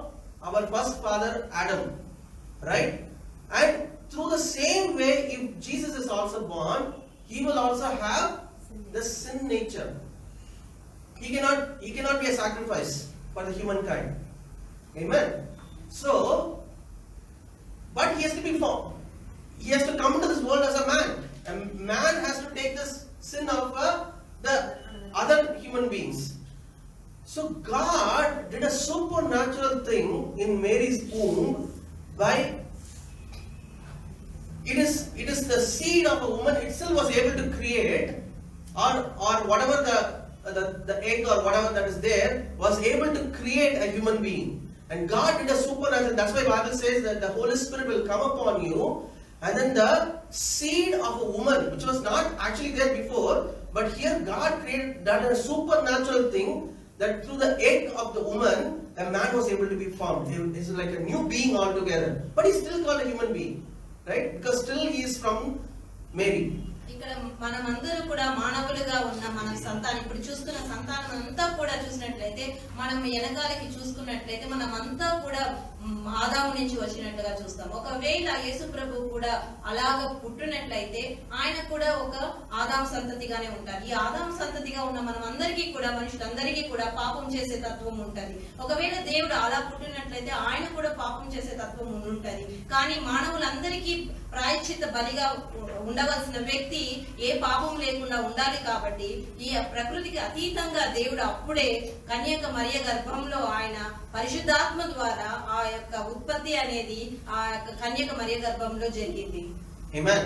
of our first father Adam, right? And through the same way, if Jesus is also born, he will also have the sin nature. He cannot be a sacrifice for the humankind. Amen. So, but he has to be formed. He has to come into this world as a man. A man has to take this sin of the other human beings. So God did a supernatural thing in Mary's womb by it is the seed of a woman itself was able to create, or whatever the egg or whatever that is there was able to create a human being. And God did a supernatural. That's why the Bible says that the Holy Spirit will come upon you, and then the seed of a woman, which was not actually there before, but here God created that a supernatural thing, that through the egg of the woman, a man was able to be formed. He is like a new being altogether. But he's still called a human being, right? Because still he is from Mary. ఇక్కడ మనమందరూ కూడా మానవులుగా ఉన్న మన సంతానం, ఇప్పుడు చూస్తున్న సంతానం అంతా కూడా చూసినట్లయితే, మనం వెనకాలకి చూసుకున్నట్లయితే మనం అంతా కూడా ఆదాము నుంచి వచ్చినట్టుగా చూస్తాం. ఒకవేళ యేసు ప్రభు కూడా అలాగ పుట్టినట్లయితే ఆయన కూడా ఒక ఆదాము సంతతిగానే ఉంటారు. ఈ ఆదాము సంతతిగా ఉన్న మనం అందరికీ కూడా, మనుషులందరికీ కూడా పాపం చేసే తత్వం ఉంటది. ఒకవేళ దేవుడు అలా పుట్టినట్లయితే ఆయన కూడా పాపం చేసే తత్వం ఉంటది. కానీ మానవులందరికీ ప్రాయశ్చిత్త బలిగా ఉండవలసిన వ్యక్తి ఏ పాపం లేకుండా ఉండాలి. కాబట్టి ఈ ప్రకృతికి అతీతంగా దేవుడు అప్పుడే కన్యక మరియ గర్భంలో ఆయన పరిశుద్ధాత్మ ద్వారా ఆ యొక్క ఉత్పత్తి అనేది ఆ యొక్క కన్యక మరియ గర్భంలో జరిగింది. Amen.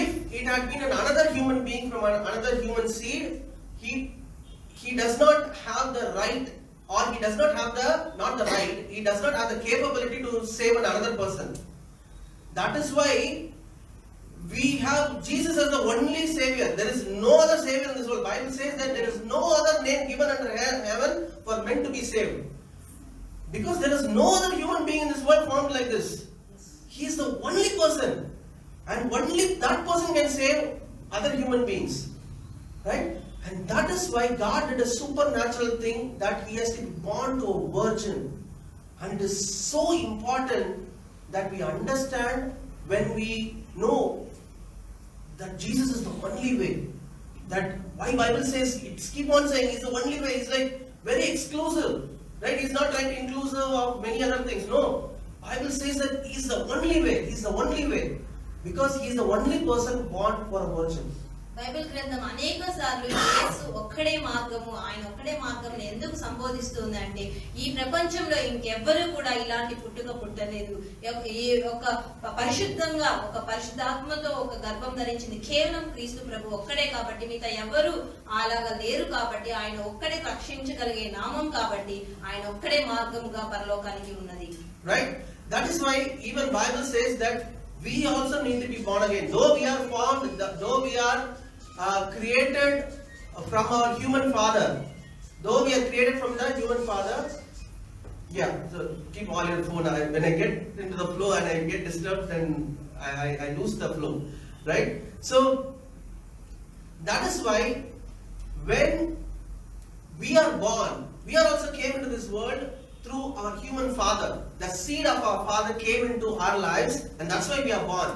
If it had been another human being from another human seed, he does not have the right, or he does not have he does not have the capability to save another person. That is why we have Jesus as the only Savior. There is no other Savior in this world. Bible says that there is no other name given under heaven for men to be saved. Because there is no other human being in this world formed like this. He is the only person, and only that person can save other human beings, right? And that is why God did a supernatural thing, that he has to be born to a virgin. And it is so important that we understand, when we know that Jesus is the only way. That why Bible says, it's keep on saying he's the only way. It's like very exclusive, right? He's not like inclusive of many other things. No, Bible says that he's the only way. He's the only way because he's the only person born for a virgin. Bible గ్రంథం అనేక సార్లు యేసు ఒక్కడే మార్గము, ఆయన ఒక్కడే మార్గం ఎందుకు సంబోధిస్తుంది అంటే, ఈ ప్రపంచంలో ఇంకెవ్వరూ కూడా ఇలాంటి పుట్టుక పుట్టలేదు. ఈ ఒక పరిశుద్ధంగా ఒక పరిశుద్ధాత్మతో ఒక గర్భం ధరించింది కేవలం క్రీస్తు ప్రభు ఒక్కడే. కాబట్టి మిగతా ఎవరు అలాగా లేరు. కాబట్టి ఆయన ఒక్కడే రక్షించగలిగే నామం. కాబట్టి ఆయన ఒక్కడే మార్గముగా పరలోకానికి ఉన్నది. Right? That is why even Bible says that we also need to be born again. Though we are formed, though we are created from our human father, though we are created from the human father. Yeah, so keep all your phone. When I get into the flow and I get disturbed, then I lose the flow, right? So that is why when we are born, we are also came into this world through our human father. The seed of our father came into our lives, and that's why we are born.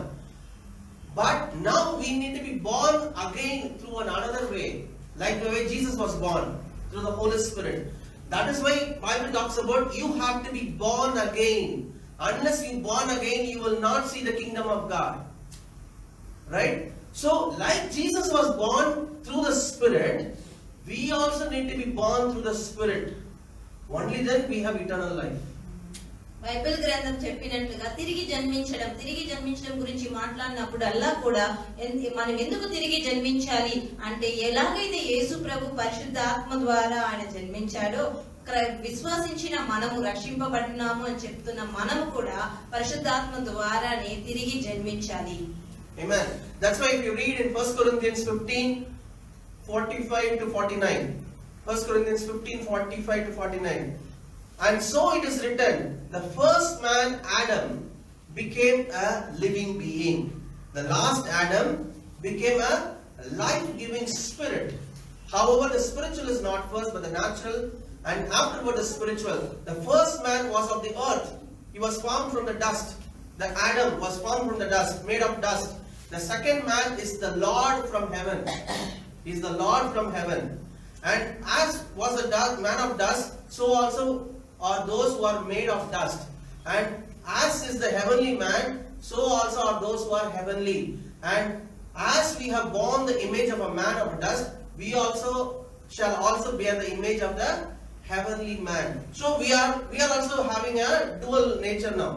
But now we need to be born again through another way, like the way Jesus was born, through the Holy Spirit. That is why Bible talks about you have to be born again. Unless you born again, you will not see the kingdom of God. Right? So, like Jesus was born through the Spirit, we also need to be born through the Spirit. Only then we have eternal life. Bible గ్రంథం చెప్పినట్లుగా తిరిగి జన్మించడం గురించి మాట్లాడినప్పుడు అల్లా కూడా మనం ఎందుకు తిరిగి జన్మించాలి అంటే, ఎలాగైతే యేసు ప్రభు పరిశుద్ధాత్మ ద్వారా ఆయన జన్మించాడో, విశ్వాసించిన మనము రక్షింపబడినాము అని చెప్తున్న మనము కూడా పరిశుద్ధాత్మ ద్వారానే తిరిగి జన్మించాలి. Amen. That's why if you read in 1 Corinthians 15:45 to 49, 1 Corinthians 15:45 to 49. And so it is written, the first man, Adam, became a living being. The last Adam became a life-giving spirit. However, the spiritual is not first, but the natural, and afterward the spiritual. The first man was of the earth. He was formed from the dust. The Adam was formed from the dust, made of dust. The second man is the Lord from heaven. He is the Lord from heaven. And as was the man of dust, so also are those who are made of dust. And as is the heavenly man, so also are those who are heavenly. And as we have borne the image of a man of dust, we also shall also bear the image of the heavenly man. So we are also having a dual nature now.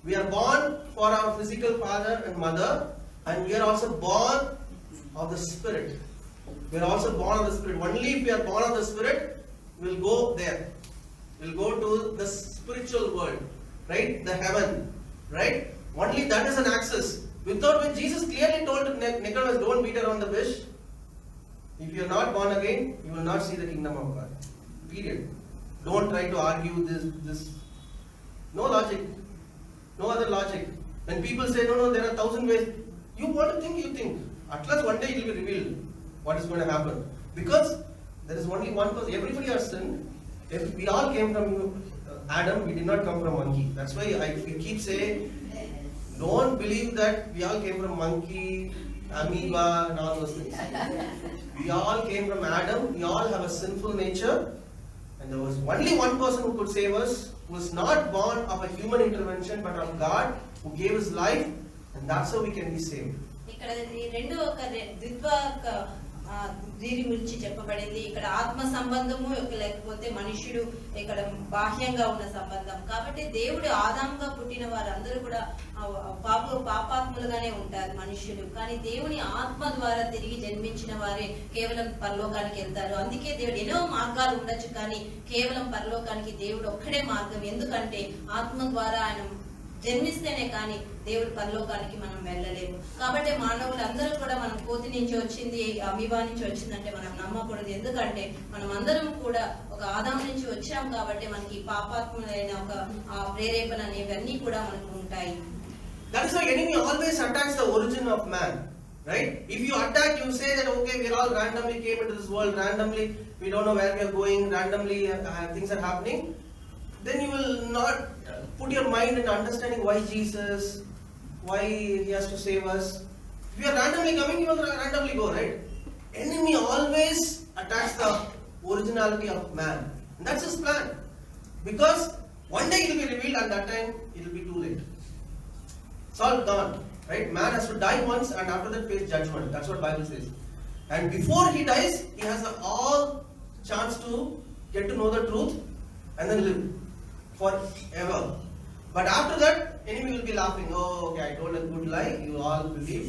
We are born for our physical father and mother, and we are also born of the Spirit. We are also born of the Spirit. Only if we are born of the Spirit, we will go there. We'll go to the spiritual world, right? The heaven, right? Only that is an access. Without which Jesus clearly told Nicodemus, don't beat around the bush. If you are not born again, you will not see the kingdom of God. Period. Don't try to argue this. No logic. No other logic. When people say, no, there are 1,000 ways. You want to think, you think. At last one day it will be revealed what is going to happen. Because There is only one person. Everybody has sinned. If we all came from Adam, we did not come from monkey. That's why we keep saying, don't believe that we all came from monkey, amoeba, and all those things. We all came from Adam. We all have a sinful nature. And there was only one person who could save us, who was not born of a human intervention, but of God, who gave his life. And that's how we can be saved. ఇక్కడ ఈ రెండు ఒక ద్విత్వ దీని గురించి చెప్పబడింది. ఇక్కడ ఆత్మ సంబంధము లేకపోతే మనుష్యుడు ఇక్కడ బాహ్యంగా ఉన్న సంబంధం. కాబట్టి దేవుడు ఆదాముగా పుట్టిన వారందరూ కూడా పాపాత్ములుగానే ఉంటారు మనుష్యులు. కానీ దేవుని ఆత్మ ద్వారా తిరిగి జన్మించిన వారే కేవలం పరలోకానికి వెళ్తారు. అందుకే దేవుడు ఎన్నో మార్గాలు ఉండొచ్చు, కానీ కేవలం పరలోకానికి దేవుడు ఒక్కడే మార్గం. ఎందుకంటే ఆత్మ ద్వారా ఆయన జన్మిస్తేనే కానీ దేవుడు పరలోకానికి మనం వెళ్ళలేము. కాబట్టి మానవులందరూ కూడా మనం కోతి నుంచి వచ్చింది, అమీబా నుంచి వచ్చిందంటే మనం నమ్మకూడదు. ఎందుకంటే మనం అందరం కూడా ఒక ఆదాము నుంచి వచ్చాం కాబట్టి మనకి పాపాత్ములైన ఒక ప్రేరేపణ అనేవన్నీ కూడా మనకు ఉంటాయి. That is why enemy always attacks the origin of man, right? If you attack, you say that okay, we all randomly came into this world, randomly we don't know where we are going, randomly things are happening. Then you will not put your mind in understanding why Jesus, why he has to save us. If you are randomly coming, you will randomly go, right? Enemy always attacks the originality of man. And that's his plan. Because one day it will be revealed, and that time it will be too late. It's all gone, right? Man has to die once, and after that face judgment. That's what Bible says. And before he dies, he has all chance to get to know the truth and then live forever. But after that, enemy will be laughing. Oh, okay, I told a good lie. You all believe.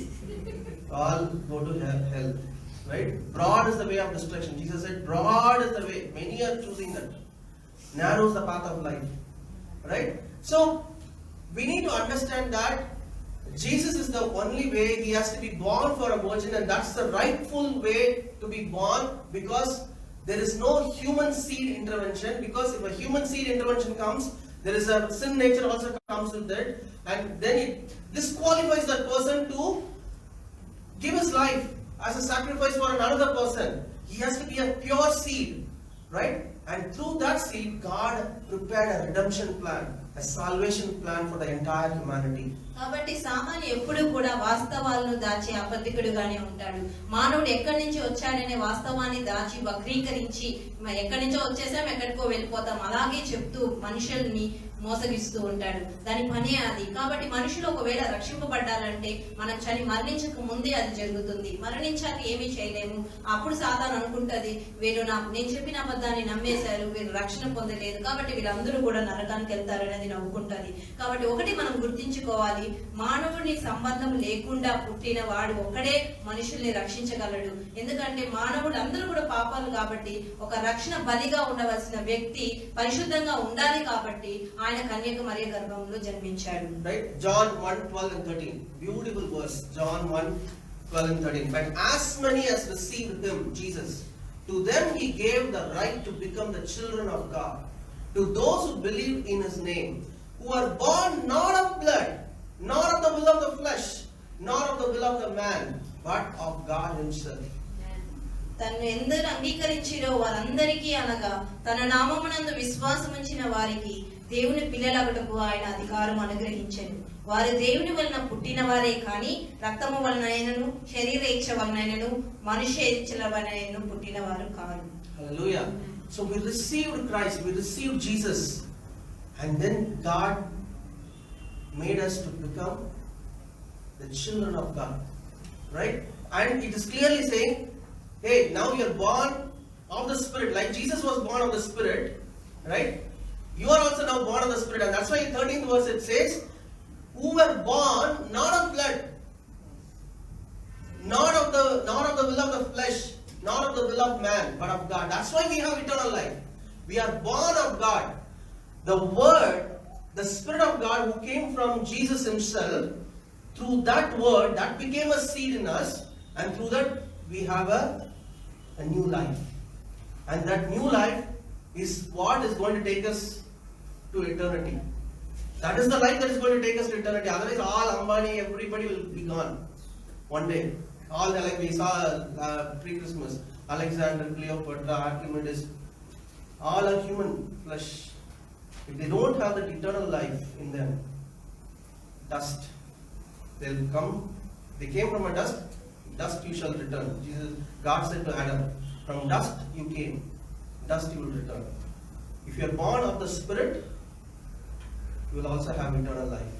All go to hell, right? Broad is the way of destruction. Jesus said, broad is the way. Many are choosing that. Narrow is the path of life, right? So we need to understand that Jesus is the only way. He has to be born for a virgin, and that's the rightful way to be born, because there is no human seed intervention. Because if a human seed intervention comes, there is a sin nature also comes with it, and then it disqualifies that person to give his life as a sacrifice for another person. He has to be a pure seed, right? And through that seed, God prepared a redemption plan, a salvation plan for the entire humanity. కాబట్టి సాతాను ఎప్పుడు కూడా వాస్తవాలను దాచి అబద్ధికుడుగానే ఉంటాడు. మానవుడు ఎక్కడి నుంచి వచ్చాడనే వాస్తవాన్ని దాచి వక్రీకరించి ఎక్కడి నుంచో వచ్చేసాం ఎక్కడికో వెళ్ళిపోతాం అలాగే చెప్తూ మనుషుల్ని మోసగిస్తూ ఉంటాడు. దాని పనే అది. కాబట్టి మనుషులు ఒకవేళ రక్షింపబడ్డాలంటే మనం మరణించక ముందే అది జరుగుతుంది. మరణించాక ఏమీ చేయలేము. అప్పుడు సాతాను అనుకుంటది, వీరు నేను చెప్పిన అబద్ధాన్ని నమ్మేశారు, వీరు రక్షణ పొందలేదు, కాబట్టి వీళ్ళందరూ కూడా నరకానికి వెళ్తారు అనేది నవ్వుకుంటది. కాబట్టి ఒకటి మనం గుర్తించుకోవాలి, మానవుని సంబంధం లేకుండా పుట్టిన వాడు ఒక్కడే మనుషుల్ని రక్షించగలడు. ఎందుకంటే మానవుడు అందరూ కూడా పాపాలు కాబట్టి ఒక రక్షణ బలిగా ఉండవలసిన వ్యక్తి పరిశుద్ధంగా ఉండాలి. కాబట్టి ఆయన కన్యక మరియ గర్భంలో జన్మించాడు. Right? John 1:12 and 13. Beautiful verse. John 1:12 and 13. But as many as received him, Jesus, to them he gave the right to become the children of God, to those who believe in his name, who are born not of blood, nor of the will of the flesh, nor of the will of the man, but of God himself. తను ఎందరు అంగీకరించిరో వారందరికీ అనగా తన నామమునందు విశ్వాసముంచిన వారికి దేవుని పిల్లలగుటకు ఆయన అధికారం అనుగ్రహించెను. వారు దేవుని వలన పుట్టిన వారే కానీ రక్తము వలనైనను శరీర ఇచ్ఛ వలనైనను మనుష్య ఇచ్ఛల వలనైనను పుట్టిన వారు car. Hallelujah. So we received Christ, we received Jesus, and then God made us to become the children of God, right? And it is clearly saying, hey, now you are born of the Spirit, like Jesus was born of the Spirit, right? You are also now born of the Spirit, and that's why in 13th verse it says, who were born not of blood, not of the will of the flesh, not of the will of man, but of God. That's why we have eternal life. We are born of God. The Word, the Spirit of God who came from Jesus himself, through that Word, that became a seed in us, and through that we have a new life. And that new life is what is going to take us to eternity. That is the life that is going to take us to eternity. Otherwise, all Ambani, everybody will be gone one day. All the, like we saw pre-Christmas, Alexander, Cleopatra argument is all are human flesh. If they don't have that eternal life in them, dust, they'll come. They came from a dust, dust you shall return. God said to Adam, from dust you came, dust you will return. If you are born of the Spirit, you will also have eternal life.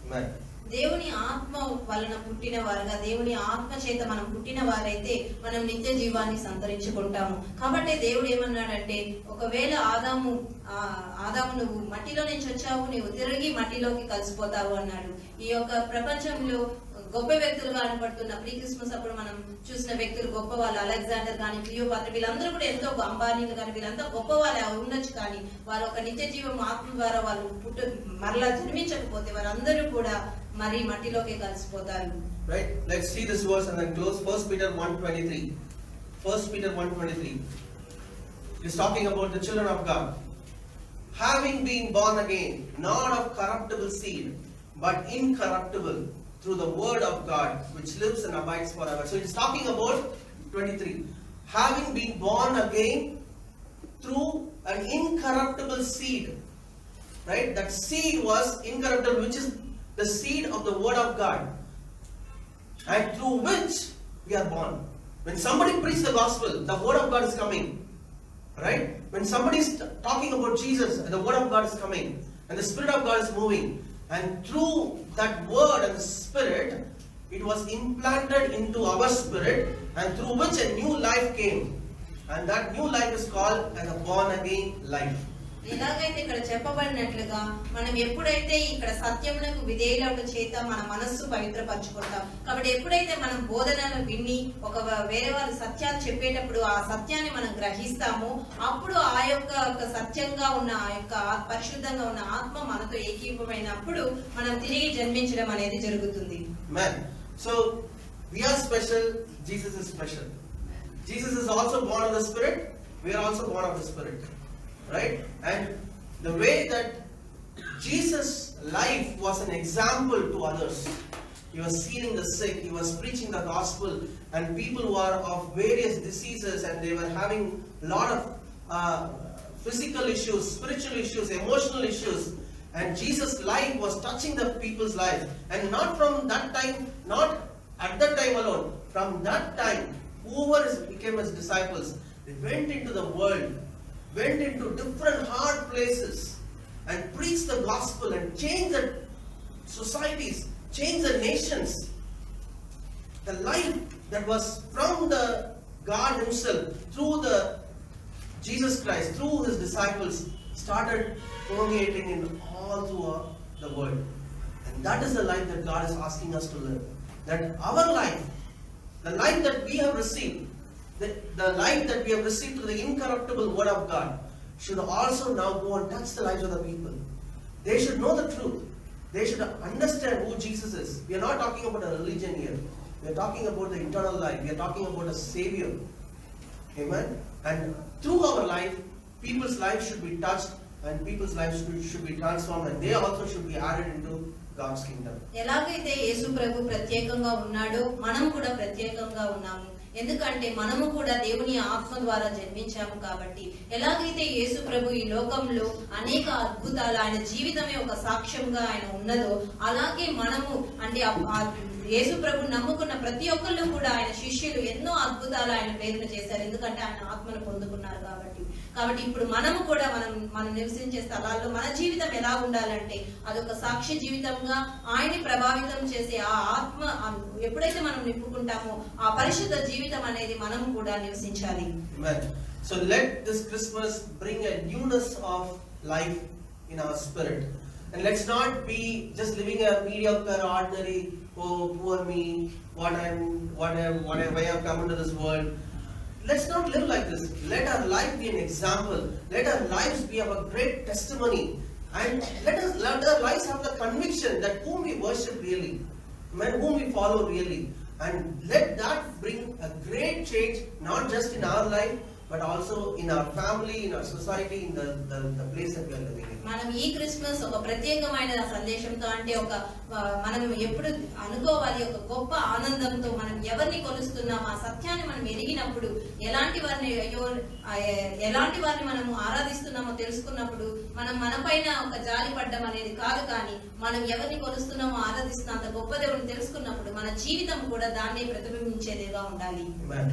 Amen. దేవుని ఆత్మ వలన పుట్టిన వారుగా, దేవుని ఆత్మ చేత మనం పుట్టిన వారైతే మనం నిత్య జీవాన్ని సంతరించుకుంటాము. కాబట్టి దేవుడు ఏమన్నాడంటే, ఒకవేళ ఆదాము నువ్వు మట్టిలో నుంచి వచ్చావు, నీవు తిరిగి మట్టిలోకి కలిసిపోతావు అన్నాడు. ఈ యొక్క ప్రపంచంలో గొప్ప వ్యక్తులుగా కనపడుతున్న ప్రీ క్రిస్మస్ అప్పుడు మనం చూసిన వ్యక్తులు గొప్ప వాళ్ళు, అలెగ్జాండర్ కానీ, క్లియోపాత్ర, వీళ్ళందరూ కూడా ఎంతో అంబానీలు కానీ, వీళ్ళంతా గొప్ప వాళ్ళు ఉండొచ్చు. కానీ వారు ఒక నిత్య జీవం ఆత్మ ద్వారా వాళ్ళు మరలా జన్మించకపోతే వారందరూ కూడా మరి మట్టిలోకి కలిసిపోతారు. Right? Let's see this verse and then close. 1 Peter 1:23. 1 Peter 1:23. He's talking about the children of God. Having been born again, not of corruptible seed, but incorruptible, through the word of God, which lives and abides forever. So he's talking about 23. Having been born again through an incorruptible seed. Right? That seed was incorruptible, which is the seed of the word of God, and through which we are born. When somebody preaches the gospel, the word of God is coming. Right? When somebody is talking about Jesus, the word of God is coming, and the Spirit of God is moving. And through that word and the Spirit, it was implanted into our spirit, and through which a new life came. And that new life is called as a born again life. ఎలాగైతే ఇక్కడ చెప్పబడినట్లుగా మనం ఎప్పుడైతే ఇక్కడ సత్యములకు విధేయుల చేత మన మనస్సు పవిత్రపరచుకుంటాం. కాబట్టి ఎప్పుడైతే మనం బోధనలు విని ఒక వేరే వారు సత్యాలు చెప్పేటప్పుడు ఆ సత్యాన్ని మనం గ్రహిస్తామో, అప్పుడు ఆ యొక్క సత్యంగా ఉన్న ఆ యొక్క పరిశుద్ధంగా ఉన్న ఆత్మ మనతో ఏకీభవమైనప్పుడు మనం తిరిగి జన్మించడం అనేది జరుగుతుంది. Amen. So we are special, Jesus is special. Jesus is also born of the Spirit, we are also born of the Spirit. Right? And the way that Jesus' life was an example to others. He was healing the sick, he was preaching the gospel, and people who are of various diseases and they were having a lot of physical issues, spiritual issues, emotional issues. And Jesus' life was touching the people's lives. And not from that time, not at that time alone. From that time, whoever became his disciples, they went into the world, went into different hard places and preached the gospel and changed the societies, changed the nations. The life that was from the God himself, through the Jesus Christ, through his disciples, started permeating in all throughout the world. And that is the life that God is asking us to live. That our life, the life that we have received, the life that we have received through the incorruptible word of God, should also now go and touch the lives of the people. They should know the truth. They should understand who Jesus is. We are not talking about a religion here. We are talking about the eternal life. We are talking about a Savior. Amen. And through our life, people's lives should be touched, and people's lives should be transformed, and they also should be added into God's kingdom. ఎలాగైతే యేసు ప్రభు ప్రత్యేకంగా ఉన్నాడో మనం కూడా ప్రత్యేకంగా ఉన్నాము. ఎందుకంటే మనము కూడా దేవుని ఆత్మ ద్వారా జన్మించాము. కాబట్టి ఎలాగైతే యేసు ప్రభు ఈ లోకంలో అనేక అద్భుతాలు, ఆయన జీవితమే ఒక సాక్ష్యంగా ఆయన ఉన్నదో, అలాగే మనము అంటే యేసు ప్రభు నమ్ముకున్న ప్రతి ఒక్కళ్ళు కూడా ఆయన శిష్యులు ఎన్నో అద్భుతాలు ఆయన ప్రేరణ చేశారు. ఎందుకంటే ఆయన ఆత్మను పొందుకున్నారు కాబట్టి. ఇప్పుడు మనము కూడా మనం నివసించే స్థలాల్లో మన జీవితం ఎలా ఉండాలంటే అదొక సాక్షి జీవితంగా ఆయన్ని ప్రభావితం చేసే ఆ ఆత్మ ఎప్పుడైతే మనం నింపుకుంటామో ఆ పరిశుద్ధ జీవితం అనేది మనం కూడా నివసించాలి. Amen. So let this Christmas bring a newness of life in our spirit. And let's not be just living a mediocre, ordinary, oh poor me, why I've come into this world. Let's not live like this. Let our life be an example. Let our lives be of a great testimony. And let our lives have the conviction that whom we worship really, whom we follow really. And let that bring a great change, not just in our life, but also in our family, in our society, in the place that we are living in. మనం ఈ Christmas ఒక ప్రత్యేకమైన సందేశంతో, అంటే మనం ఎప్పుడు అనుకోవాలి, ఒక గొప్ప ఆనందంతో మనం ఎవరిని కొలుస్తున్నాం ఆ సత్యాన్ని మనం ఎరిగినప్పుడు, ఎలాంటి వారిని మనము ఆరాధిస్తున్నామో తెలుసుకున్నప్పుడు మనం మన పైన ఒక జాలి పడ్డం అనేది కాదు, కానీ మనం ఎవరిని కొలుస్తున్నామో ఆరాధిస్తున్నా అంత గొప్ప దేవుడిని తెలుసుకున్నప్పుడు మన జీవితం కూడా దాన్నే ప్రతిబింబించేదిగా ఉండాలి. Amen.